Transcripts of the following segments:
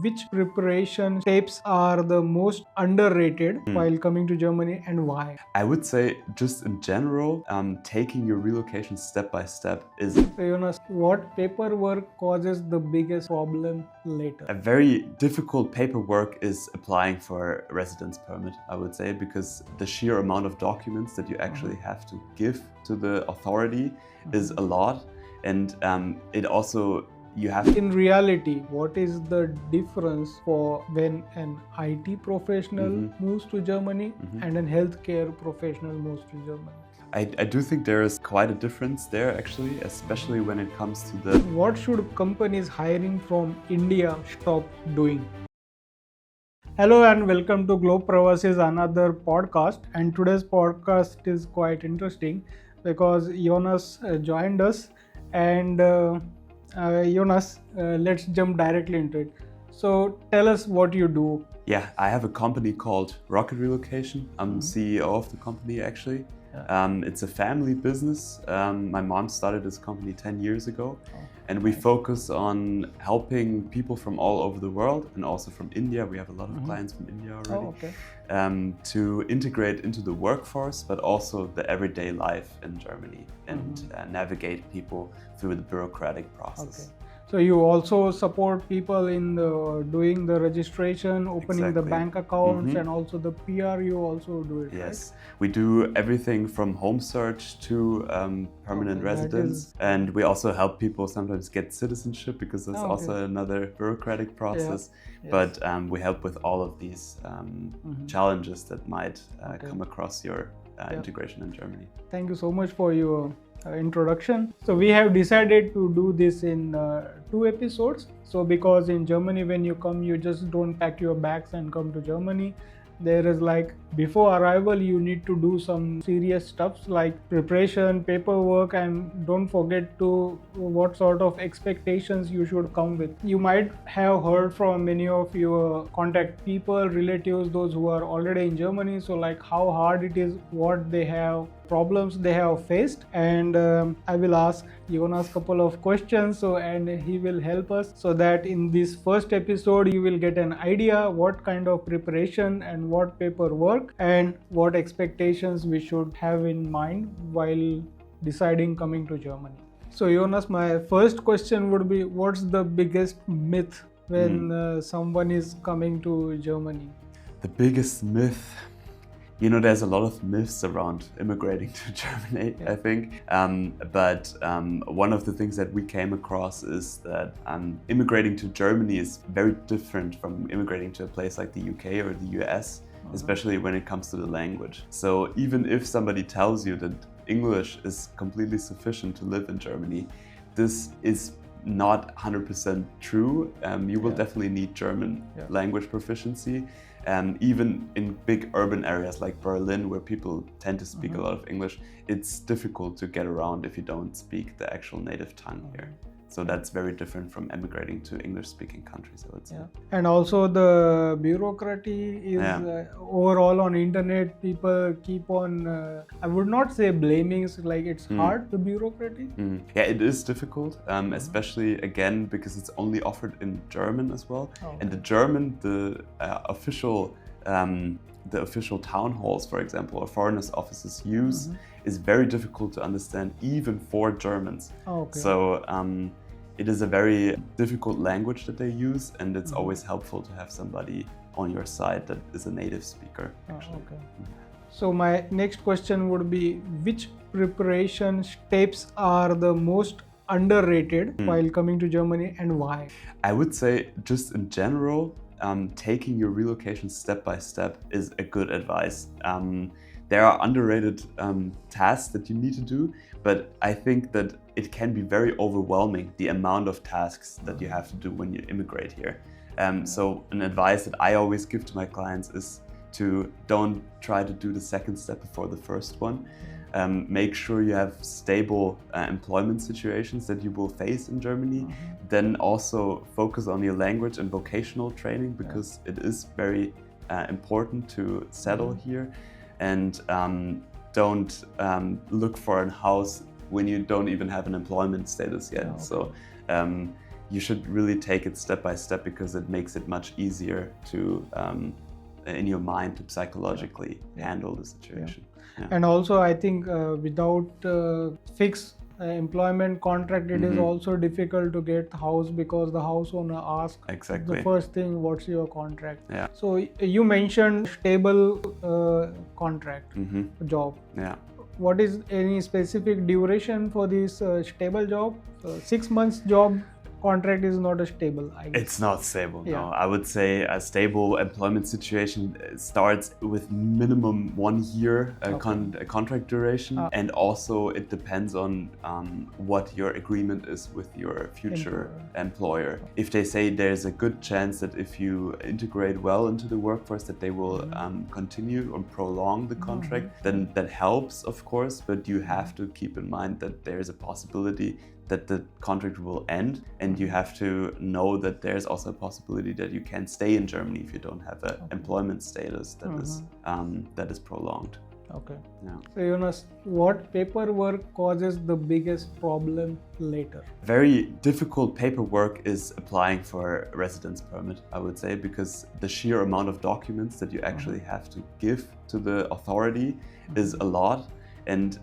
which preparation steps are the most underrated while coming to Germany and why? I would say just in general, taking your relocation step by step is So, Jonas, what paperwork causes the biggest problem later? a very difficult paperwork is applying for a residence permit, I would say, because the sheer amount of documents that you actually have to give to the authority is a lot. And it also, you have to... In reality, what is the difference for when an IT professional moves to Germany and an healthcare professional moves to Germany? I do think there is quite a difference there actually, especially when it comes to the... What should companies hiring from India stop doing? Hello and welcome to Globe Pravasi's another podcast, and today's podcast is quite interesting because Jonas joined us and Jonas, let's jump directly into it. So tell us what you do. Yeah, I have a company called Rocket Relocation. I'm CEO of the company actually. It's a family business. My mom started this company 10 years ago, and we focus on helping people from all over the world and also from India. We have a lot of clients from India already, to integrate into the workforce, but also the everyday life in Germany and navigate people through the bureaucratic process. So you also support people in doing the registration, opening the bank accounts, and also the PR. You also do it, yes, right? We do everything from home search to permanent residence, and we also help people sometimes get citizenship because that's also another bureaucratic process. But we help with all of these challenges that might come across your integration in Germany. Thank you so much for your introduction. So we have decided to do this in 2 episodes. So because in Germany, when you come, you just don't pack your bags and come to Germany. There is like before arrival, you need to do some serious stuffs like preparation, paperwork, and don't forget to what sort of expectations you should come with. You might have heard from many of your contact people, relatives, those who are already in Germany. So like how hard it is, what they have, problems they have faced, and I will ask Jonas a couple of questions and he will help us so that in this first episode you will get an idea what kind of preparation and what paperwork and what expectations we should have in mind while deciding coming to Germany. So Jonas, my first question would be, what's the biggest myth when someone is coming to Germany? The biggest myth? You know, there's a lot of myths around immigrating to Germany, I think. But one of the things that we came across is that immigrating to Germany is very different from immigrating to a place like the UK or the US, especially when it comes to the language. So even if somebody tells you that English is completely sufficient to live in Germany, this is not 100% true. You will definitely need German language proficiency. Even in big urban areas like Berlin, where people tend to speak a lot of English, it's difficult to get around if you don't speak the actual native tongue here. So that's very different from emigrating to English-speaking countries, I would say. And also the bureaucracy is overall on internet, people keep on, I would not say blaming, like it's hard, the bureaucracy. Yeah, it is difficult, especially again, because it's only offered in German as well. And the German, the official town halls, for example, or foreigners' offices use is very difficult to understand even for Germans. So it is a very difficult language that they use, and it's always helpful to have somebody on your side that is a native speaker, actually. So my next question would be, which preparation steps are the most underrated while coming to Germany and why? I would say just in general, taking your relocation step by step is a good advice. There are underrated tasks that you need to do, but I think that it can be very overwhelming, the amount of tasks that you have to do when you immigrate here. So an advice that I always give to my clients is to don't try to do the second step before the first one. Make sure you have stable employment situations that you will face in Germany. Then also focus on your language and vocational training, because it is very important to settle here. And don't look for a house when you don't even have an employment status yet. So you should really take it step by step, because it makes it much easier to, in your mind, to psychologically handle the situation. Yeah. And also, I think without fixed employment contract, it is also difficult to get house, because the house owner asks Exactly. the first thing, what's your contract? Yeah. So you mentioned stable contract job. Yeah. What is any specific duration for this stable job? 6 months job contract is not a stable, I guess. It's not stable, Yeah. no. I would say a stable employment situation starts with minimum 1 year contract duration, and also it depends on what your agreement is with your future employer. If they say there's a good chance that if you integrate well into the workforce that they will continue or prolong the contract, then that helps, of course, but you have to keep in mind that there's a possibility that the contract will end, and you have to know that there's also a possibility that you can stay in Germany if you don't have an employment status that is prolonged. Okay. Yeah. So Jonas, what paperwork causes the biggest problem later? Very difficult paperwork is applying for a residence permit, I would say, because the sheer amount of documents that you actually have to give to the authority is a lot, and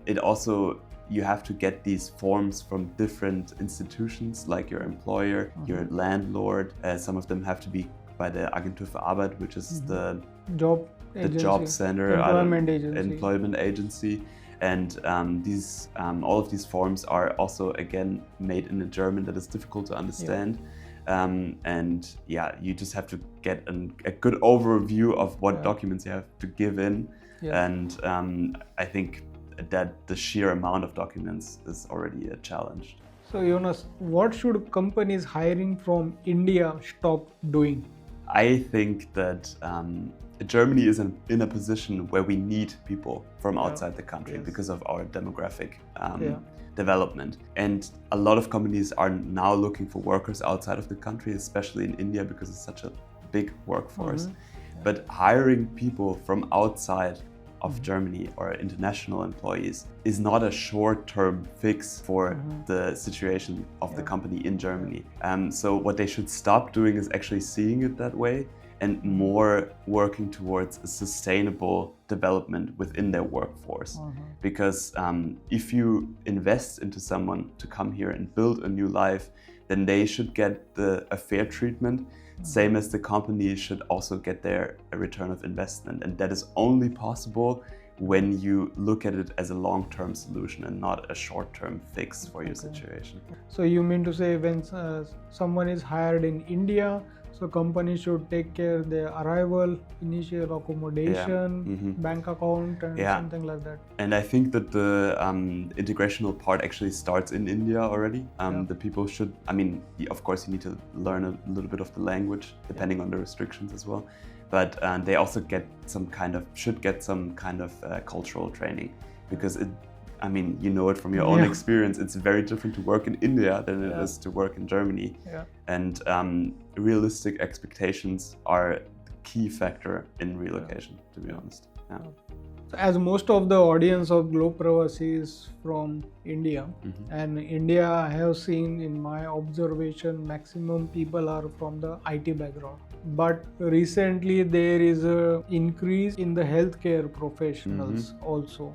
it also, you have to get these forms from different institutions, like your employer, your landlord. Some of them have to be by the Agentur für Arbeit, which is the job center, employment agency. And all of these forms are also, again, made in a German that is difficult to understand. And yeah, you just have to get a good overview of what documents you have to give in. And I think that the sheer amount of documents is already a challenge. So Jonas, what should companies hiring from India stop doing? I think that Germany is in a position where we need people from outside the country because of our demographic development. And a lot of companies are now looking for workers outside of the country, especially in India, because it's such a big workforce. But hiring people from outside of Germany or international employees is not a short-term fix for the situation of the company in Germany. So what they should stop doing is actually seeing it that way, and more working towards a sustainable development within their workforce. Because if you invest into someone to come here and build a new life, then they should get a fair treatment, same as the company should also get a return of investment. And that is only possible when you look at it as a long-term solution and not a short-term fix for your situation. So you mean to say when someone is hired in India, so companies should take care of their arrival, initial accommodation, bank account, and something like that. And I think that the integrational part actually starts in India already. The people should, I mean, of course you need to learn a little bit of the language, depending on the restrictions as well. But they also should get some kind of cultural training, because I mean, you know it from your own experience, it's very different to work in India than it is to work in Germany. And realistic expectations are the key factor in relocation, to be honest. As most of the audience of Globe Pravasi is from India, and India, I have seen in my observation, maximum people are from the IT background. But recently there is an increase in the healthcare professionals also,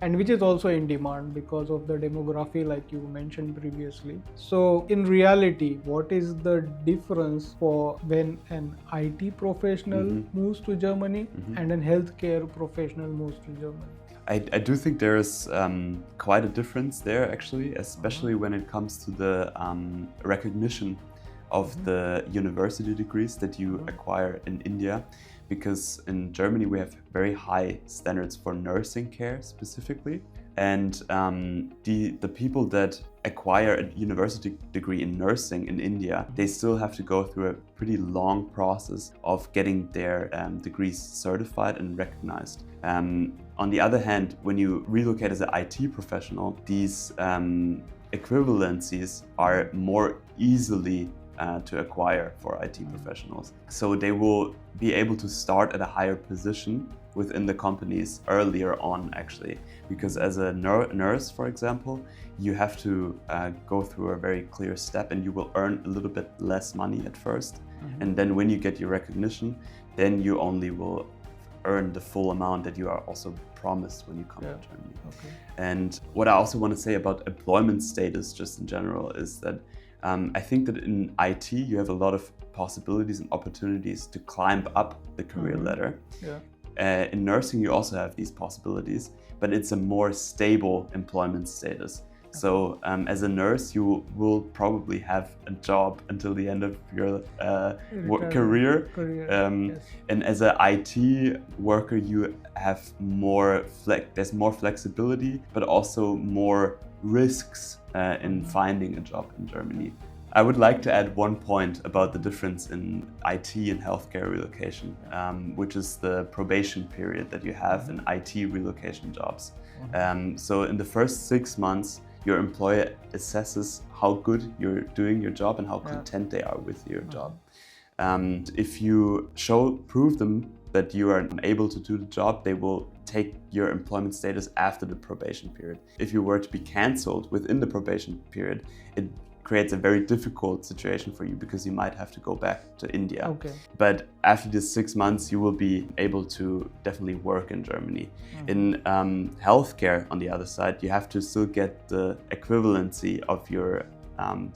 and which is also in demand because of the demography, like you mentioned previously. So in reality, what is the difference for when an IT professional moves to Germany and an healthcare professional moves to Germany? I do think there is quite a difference there, actually, especially when it comes to the recognition of the university degrees that you acquire in India. Because in Germany we have very high standards for nursing care specifically, and the people that acquire a university degree in nursing in India, they still have to go through a pretty long process of getting their degrees certified and recognized. On the other hand, when you relocate as an IT professional, these equivalencies are more easily to acquire for IT professionals. So they will be able to start at a higher position within the companies earlier on, actually, because as a nurse, for example, you have to go through a very clear step, and you will earn a little bit less money at first. And then when you get your recognition, then you only will earn the full amount that you are also promised when you come to Germany. Okay. And what I also want to say about employment status just in general is that I think that in IT you have a lot of possibilities and opportunities to climb up the career ladder. In nursing you also have these possibilities, but it's a more stable employment status. So as a nurse, you will probably have a job until the end of your career. And as an IT worker, you have more there's more flexibility, but also more risks in finding a job in Germany. I would like to add one point about the difference in IT and healthcare relocation, which is the probation period that you have in IT relocation jobs. So in the first 6 months, your employer assesses how good you're doing your job and how content they are with your job. If you prove them that you are able to do the job, they will take your employment status after the probation period. If you were to be cancelled within the probation period, it creates a very difficult situation for you because you might have to go back to India. But after these 6 months, you will be able to definitely work in Germany. In healthcare, on the other side, you have to still get the equivalency of your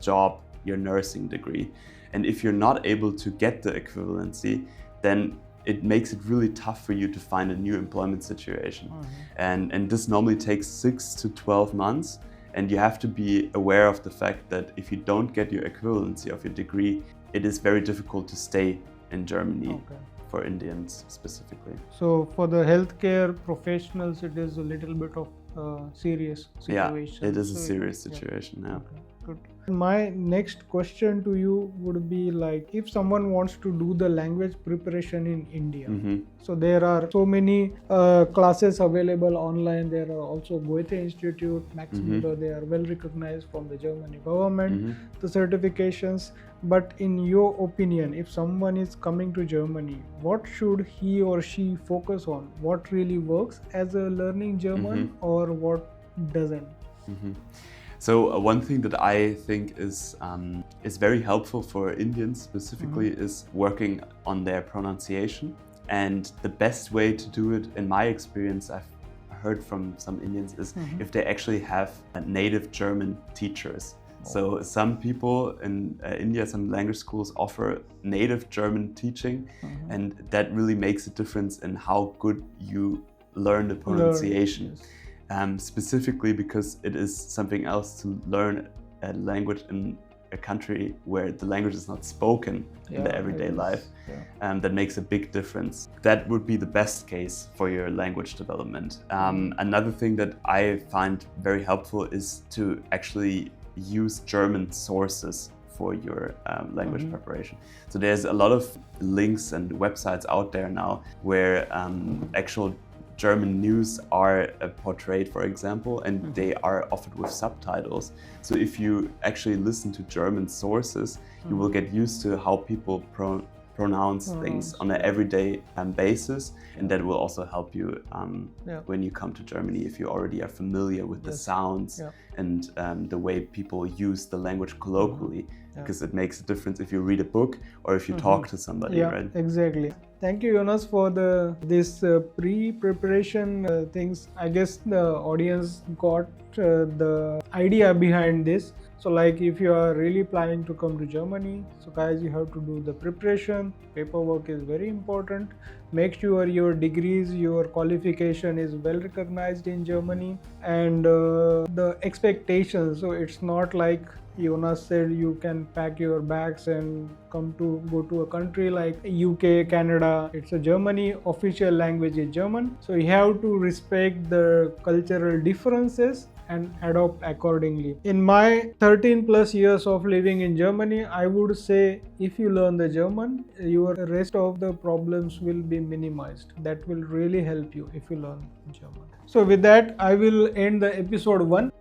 job, your nursing degree. And if you're not able to get the equivalency, then it makes it really tough for you to find a new employment situation. And this normally takes 6 to 12 months. And you have to be aware of the fact that if you don't get your equivalency of your degree, it is very difficult to stay in Germany for Indians specifically. So for the healthcare professionals, it is a little bit of a serious situation. Yeah, it is a serious situation. Good. My next question to you would be like, if someone wants to do the language preparation in India, so there are so many classes available online. There are also Goethe Institute, Max Muller, they are well recognized from the German government, the certifications. But in your opinion, if someone is coming to Germany, what should he or she focus on? What really works as a learning German or what doesn't? So one thing that I think is very helpful for Indians specifically is working on their pronunciation. And the best way to do it, in my experience, I've heard from some Indians, is if they actually have native German teachers. So some people in India, some language schools offer native German teaching, and that really makes a difference in how good you learn the pronunciation. Specifically because it is something else to learn a language in a country where the language is not spoken in the everyday life. That makes a big difference. That would be the best case for your language development. Another thing that I find very helpful is to actually use German sources for your language preparation. So there's a lot of links and websites out there now where actual German news are portrayed, for example, and they are offered with subtitles. So if you actually listen to German sources, you will get used to how people pronounce things on an everyday basis, and that will also help you when you come to Germany, if you already are familiar with the sounds and the way people use the language colloquially, because it makes a difference if you read a book or if you talk to somebody, right? Exactly. Thank you, Jonas, for this pre-preparation things. I guess the audience got the idea behind this. So like if you are really planning to come to Germany, so guys, you have to do the preparation. Paperwork is very important. Make sure your degrees, your qualification is well recognized in Germany, and the expectations. So it's not like Jonas said you can pack your bags and go to a country like UK, Canada. It's a Germany, official language is German. So you have to respect the cultural differences and adopt accordingly. In my 13 plus years of living in Germany, I would say if you learn the German, your rest of the problems will be minimized. That will really help you if you learn German. So with that, I will end the episode 1.